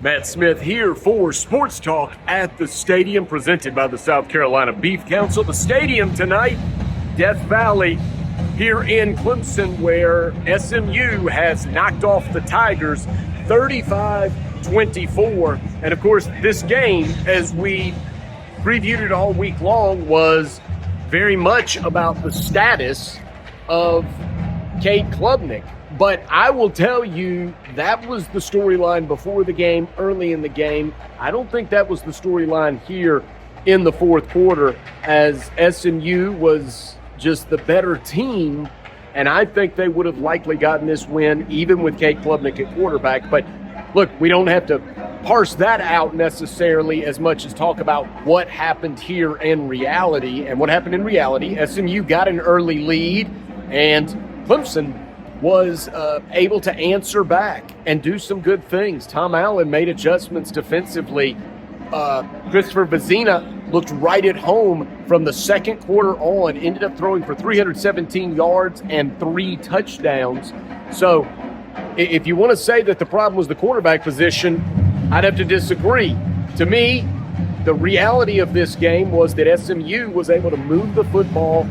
Matt Smith here for Sports Talk at the stadium, presented by the South Carolina Beef Council. The stadium tonight, Death Valley, here in Clemson, where SMU has knocked off the Tigers 35-24. And of course, this game, as we previewed it all week long, was very much about the status of Cade Klubnik. But I will tell you, that was the storyline before the game, early in the game. I don't think that was the storyline here in the fourth quarter, as SMU was just the better team, and I think they would have likely gotten this win even with Cade Klubnik at quarterback. But look, we don't have to parse that out necessarily as much as talk about what happened here in reality. And what happened in reality, SMU got an early lead, and Clemson was able to answer back and do some good things. Tom Allen made adjustments defensively. Christopher Vezina looked right at home from the second quarter on, ended up throwing for 317 yards and 3 touchdowns. So if you want to say that the problem was the quarterback position, I'd have to disagree. To me, the reality of this game was that SMU was able to move the football,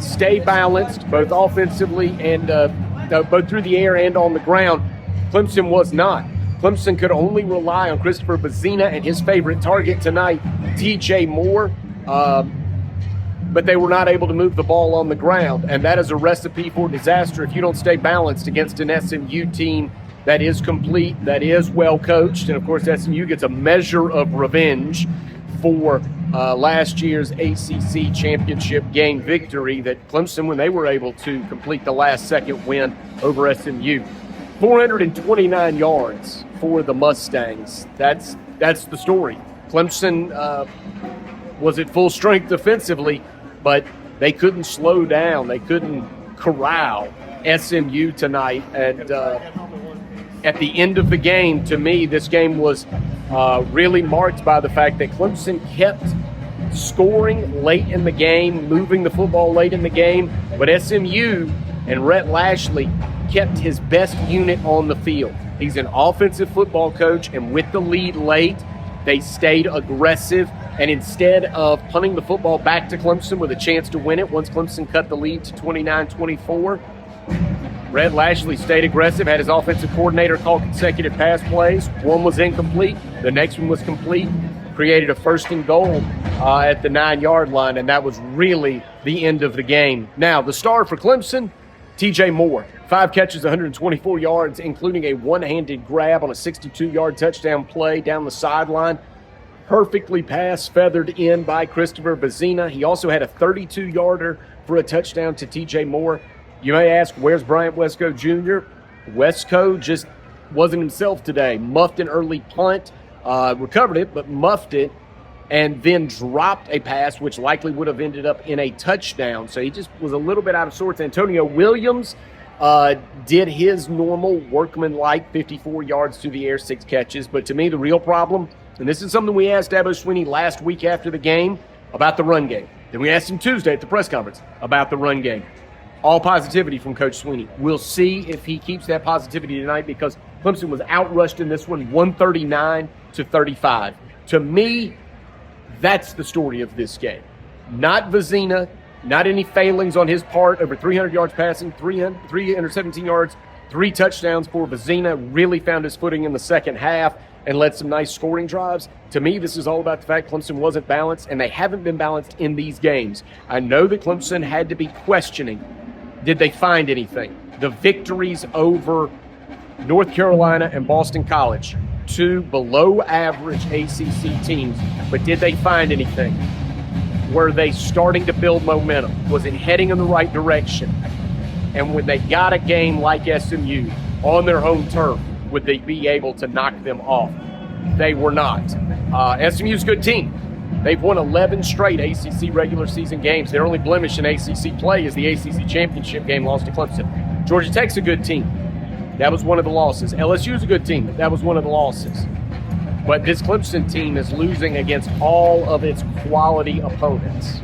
stay balanced, both offensively and both through the air and on the ground. Clemson was not. Clemson could only rely on Christopher Vezina and his favorite target tonight, TJ Moore, but they were not able to move the ball on the ground, and that is a recipe for disaster if you don't stay balanced against an SMU team that is complete, that is well coached, and of course SMU gets a measure of revenge for last year's ACC championship game victory that Clemson, when they were able to complete the last-second win over SMU. 429 yards for the Mustangs. That's the story. Clemson was at full strength defensively, but they couldn't slow down. They couldn't corral SMU tonight. And at the end of the game, to me, this game was really marked by the fact that Clemson kept scoring late in the game, moving the football late in the game, but SMU and Rhett Lashley kept his best unit on the field. He's an offensive football coach, and with the lead late, they stayed aggressive, and instead of punting the football back to Clemson with a chance to win it once Clemson cut the lead to 29-24, Rhett Lashley stayed aggressive, had his offensive coordinator call consecutive pass plays. One was incomplete, the next one was complete, created a first and goal at the 9-yard line, and that was really the end of the game. Now, the star for Clemson, TJ Moore, 5 catches, 124 yards, including a one-handed grab on a 62-yard touchdown play down the sideline. Perfectly passed, feathered in by Christopher Vezina. He also had a 32-yarder for a touchdown to TJ Moore. You may ask, where's Bryant Wesco Jr.? Wesco just wasn't himself today. Muffed an early punt, recovered it, but muffed it, and then dropped a pass, which likely would have ended up in a touchdown. So he just was a little bit out of sorts. Antonio Williams did his normal workman-like 54 yards through the air, 6 catches. But to me, the real problem, and this is something we asked Dabo Swinney last week after the game about the run game. Then we asked him Tuesday at the press conference about the run game. All positivity from Coach Swinney. We'll see if he keeps that positivity tonight, because Clemson was outrushed in this one 139-35. To me, that's the story of this game. Not Vezina, not any failings on his part. Over 300 yards passing, 317 yards, 3 touchdowns for Vezina. Really found his footing in the second half and led some nice scoring drives. To me, this is all about the fact Clemson wasn't balanced, and they haven't been balanced in these games. I know that Clemson had to be questioning, did they find anything? The victories over North Carolina and Boston College, 2 below-average ACC teams, but did they find anything? Were they starting to build momentum? Was it heading in the right direction? And when they got a game like SMU on their home turf, would they be able to knock them off? They were not. SMU's a good team. They've won 11 straight ACC regular season games. Their only blemish in ACC play is the ACC championship game lost to Clemson. Georgia Tech's a good team. That was one of the losses. LSU's a good team. That was one of the losses. But this Clemson team is losing against all of its quality opponents.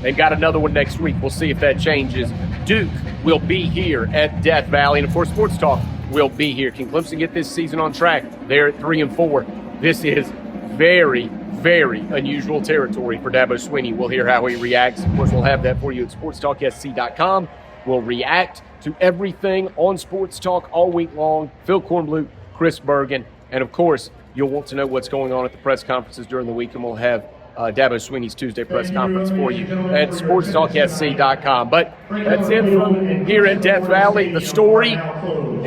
They've got another one next week. We'll see if that changes. Duke will be here at Death Valley. And of course, Sports Talk will be here. Can Clemson get this season on track? They're at 3-4. This is very, very unusual territory for Dabo Swinney. We'll hear how he reacts. Of course, we'll have that for you at SportsTalkSC.com. We'll react to everything on Sports Talk all week long. Phil Kornblut, Chris Bergen, and of course, you'll want to know what's going on at the press conferences during the week, and we'll have Dabo Swinney's Tuesday press conference for you at SportsTalkSC.com. But that's it from here at Death Valley. The story,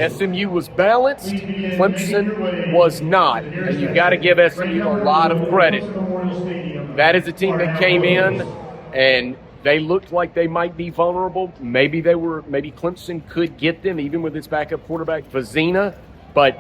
SMU was balanced, Clemson was not. And you've got to give SMU a lot of credit. That is a team that came in and they looked like they might be vulnerable. Maybe Clemson could get them, even with its backup quarterback, Vizina. But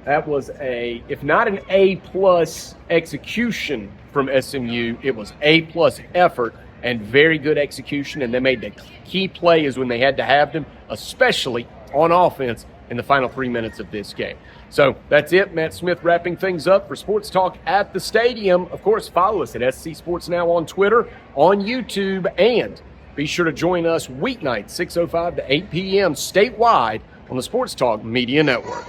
that was if not an A-plus execution from SMU, it was A-plus effort and very good execution. And they made the key plays when they had to have them, especially on offense in the final 3 minutes of this game. So that's it. Matt Smith wrapping things up for Sports Talk at the Stadium. Of course, follow us at SC Sports Now on Twitter, on YouTube, and be sure to join us weeknights, 6:05 to 8 p.m. statewide on the Sports Talk Media Network.